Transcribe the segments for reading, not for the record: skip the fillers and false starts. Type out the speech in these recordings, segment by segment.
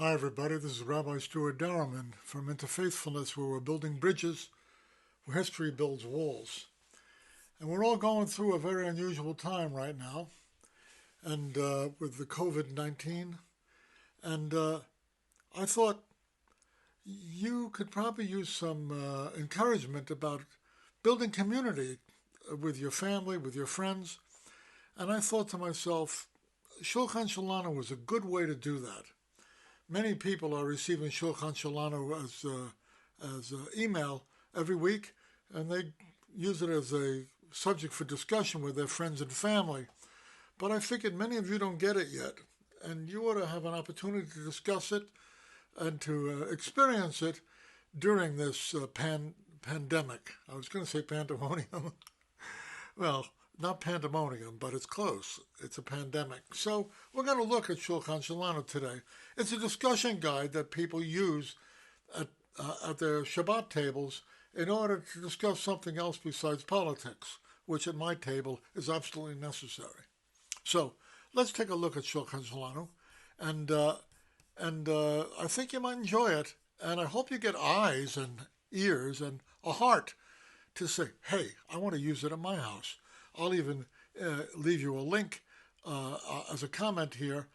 Hi, everybody. This is Rabbi Stuart Darrowman from Interfaithfulness, where we're building bridges where history builds walls. And we're all going through a very unusual time right now, and with the COVID-19. And I thought you could probably use some encouragement about building community with your family, with your friends. And I thought to myself, Shulchan Shalanu was a good way to do that. Many people are receiving Shulchan Shalanu as email every week, and they use it as a subject for discussion with their friends and family. But I figured many of you don't get it yet, and you ought to have an opportunity to discuss it and to experience it during this pandemic. I was going to say pandemonium. Well, not pandemonium, but it's close. It's a pandemic. So we're going to look at Shulchan Shalanu today. It's a discussion guide that people use at their Shabbat tables in order to discuss something else besides politics, which at my table is absolutely necessary. So let's take a look at Shulchan Shalanu, and I think you might enjoy it, and I hope you get eyes and ears and a heart to say, hey, I want to use it at my house. I'll even leave you a link as a comment here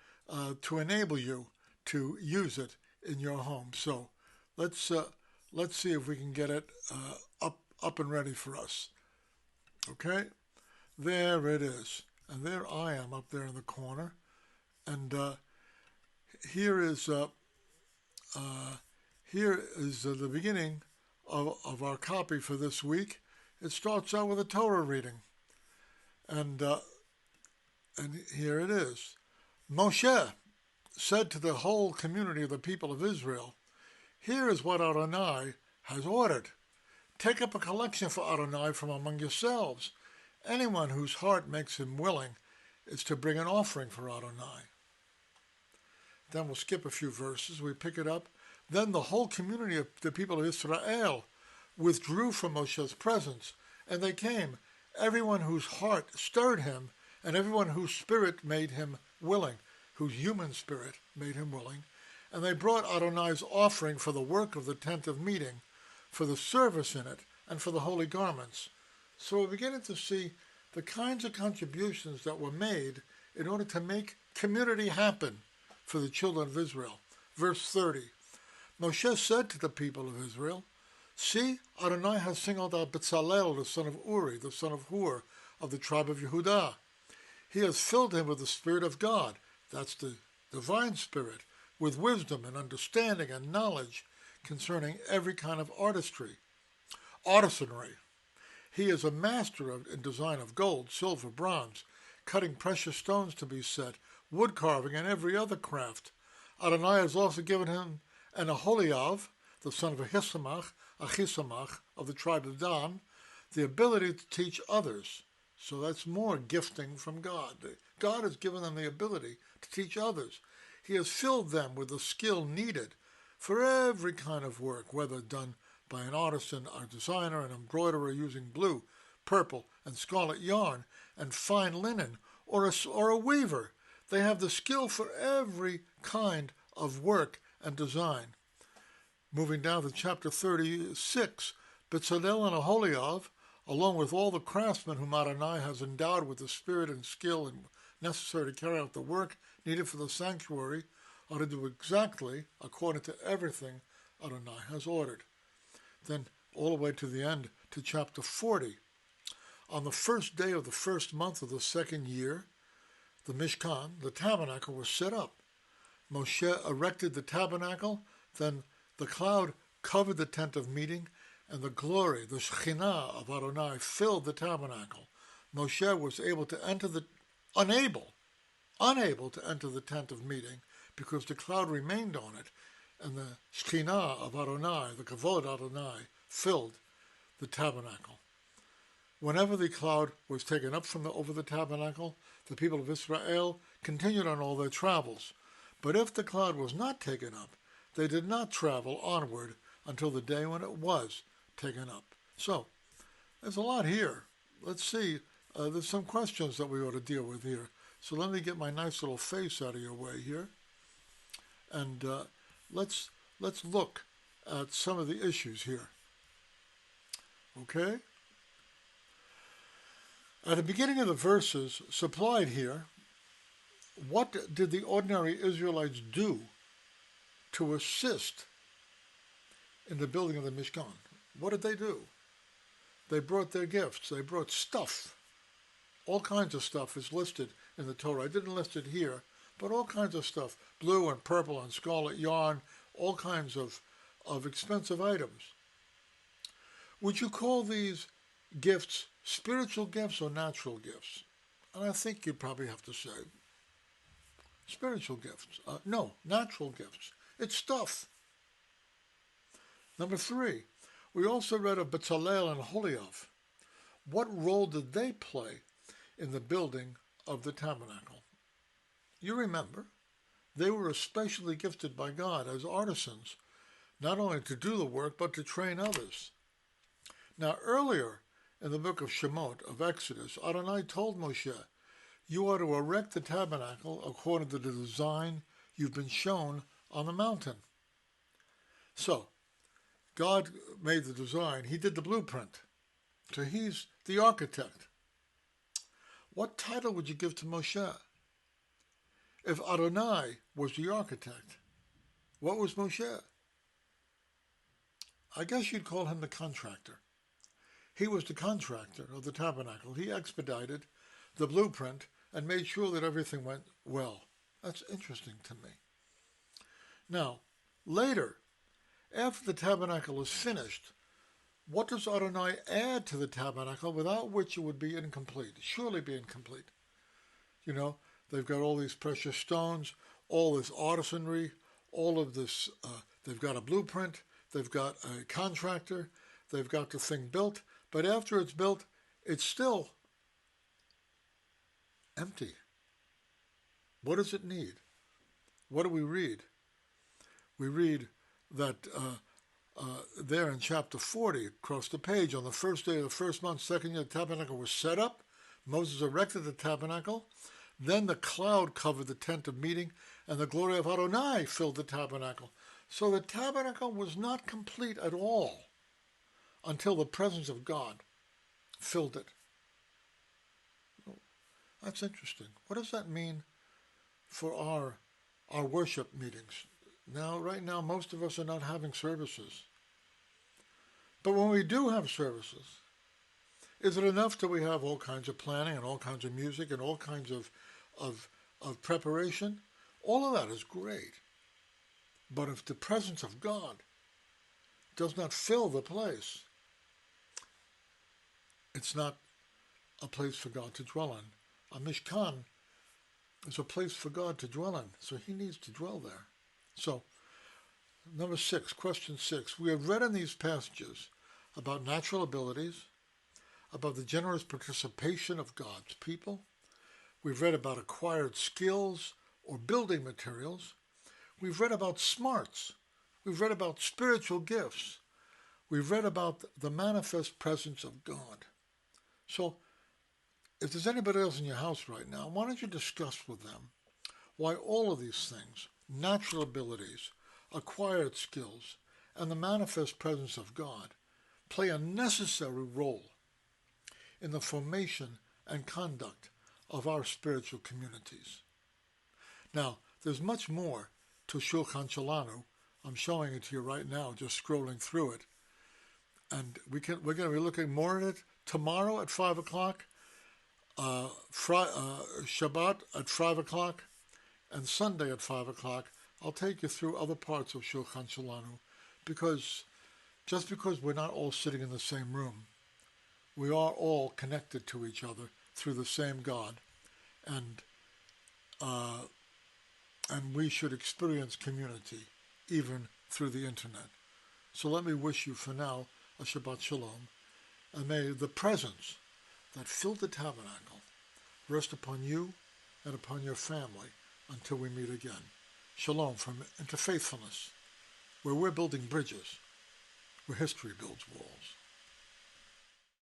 to enable you to use it in your home. So let's see if we can get it up and ready for us. Okay, there it is, and there I am up there in the corner, and here is the beginning of our copy for this week. It starts out with a Torah reading. And here it is. Moshe said to the whole community of the people of Israel, here is what Adonai has ordered. Take up a collection for Adonai from among yourselves. Anyone whose heart makes him willing is to bring an offering for Adonai. Then we'll skip a few verses. We pick it up. Then the whole community of the people of Israel withdrew from Moshe's presence, and they came, everyone whose heart stirred him, and everyone whose spirit made him willing, whose human spirit made him willing. And they brought Adonai's offering for the work of the tent of meeting, for the service in it, and for the holy garments. So we're beginning to see the kinds of contributions that were made in order to make community happen for the children of Israel. Verse 30, Moshe said to the people of Israel, see, Adonai has singled out Bezalel, the son of Uri, the son of Hur, of the tribe of Yehudah. He has filled him with the Spirit of God, that's the divine Spirit, with wisdom and understanding and knowledge concerning every kind of artistry. He is a master in design of gold, silver, bronze, cutting precious stones to be set, wood carving, and every other craft. Adonai has also given him an Aholiav, the son of Achisamach of the tribe of Dan, the ability to teach others. So that's more gifting from God. God has given them the ability to teach others. He has filled them with the skill needed for every kind of work, whether done by an artisan, a designer, an embroiderer using blue, purple, and scarlet yarn, and fine linen, or a weaver. They have the skill for every kind of work and design. Moving down to chapter 36, Bezalel and Aholiav, along with all the craftsmen whom Adonai has endowed with the spirit and skill necessary to carry out the work needed for the sanctuary, are to do exactly according to everything Adonai has ordered. Then all the way to the end, to chapter 40. On the first day of the first month of the second year, the Mishkan, the tabernacle, was set up. Moshe erected the tabernacle, then the cloud covered the tent of meeting, and the glory, the Shekhinah of Adonai, filled the tabernacle. Moshe was unable to enter the tent of meeting because the cloud remained on it, and the Shekhinah of Adonai, the Kavod Adonai, filled the tabernacle. Whenever the cloud was taken up from over the tabernacle, the people of Israel continued on all their travels. But if the cloud was not taken up, they did not travel onward until the day when it was taken up. So, there's a lot here. Let's see. There's some questions that we ought to deal with here. So let me get my nice little face out of your way here. And let's look at some of the issues here. Okay? At the beginning of the verses supplied here, what did the ordinary Israelites do to assist in the building of the Mishkan? What did they do? They brought their gifts. They brought stuff. All kinds of stuff is listed in the Torah. I didn't list it here, but all kinds of stuff. Blue and purple and scarlet yarn, all kinds of expensive items. Would you call these gifts spiritual gifts or natural gifts? And I think you'd probably have to say spiritual gifts. No, natural gifts. It's stuff. Number 3, we also read of Bezalel and Holiav. What role did they play in the building of the tabernacle? You remember, they were especially gifted by God as artisans, not only to do the work, but to train others. Now, earlier in the book of Shemot, of Exodus, Adonai told Moshe, you are to erect the tabernacle according to the design you've been shown on the mountain. So, God made the design. He did the blueprint. So he's the architect. What title would you give to Moshe? If Adonai was the architect, what was Moshe? I guess you'd call him the contractor. He was the contractor of the tabernacle. He expedited the blueprint and made sure that everything went well. That's interesting to me. Now, later, after the tabernacle is finished, what does Adonai add to the tabernacle without which it would be incomplete? Surely be incomplete. You know, they've got all these precious stones, all this artisanry, all of this, they've got a blueprint, they've got a contractor, they've got the thing built, but after it's built, it's still empty. What does it need? What do we read? We read that there in chapter 40, across the page, on the first day of the first month, second year, the tabernacle was set up. Moses erected the tabernacle. Then the cloud covered the tent of meeting, and the glory of Adonai filled the tabernacle. So the tabernacle was not complete at all until the presence of God filled it. That's interesting. What does that mean for our worship meetings? Now, right now, most of us are not having services. But when we do have services, is it enough that we have all kinds of planning and all kinds of music and all kinds of preparation? All of that is great. But if the presence of God does not fill the place, it's not a place for God to dwell in. A Mishkan is a place for God to dwell in, so he needs to dwell there. So, number 6, question 6. We have read in these passages about natural abilities, about the generous participation of God's people. We've read about acquired skills or building materials. We've read about smarts. We've read about spiritual gifts. We've read about the manifest presence of God. So, if there's anybody else in your house right now, why don't you discuss with them why all of these things, natural abilities, acquired skills, and the manifest presence of God, play a necessary role in the formation and conduct of our spiritual communities. Now, there's much more to Shulchan Shalanu. I'm showing it to you right now, just scrolling through it. And we're going to be looking more at it tomorrow at 5 o'clock, Shabbat at 5 o'clock, and Sunday at 5 o'clock. I'll take you through other parts of Shulchan Shalanu, because just because we're not all sitting in the same room, we are all connected to each other through the same God, and we should experience community even through the internet. So let me wish you for now a Shabbat Shalom, and may the presence that filled the tabernacle rest upon you and upon your family until we meet again. Shalom from Interfaithfulness, where we're building bridges, where history builds walls.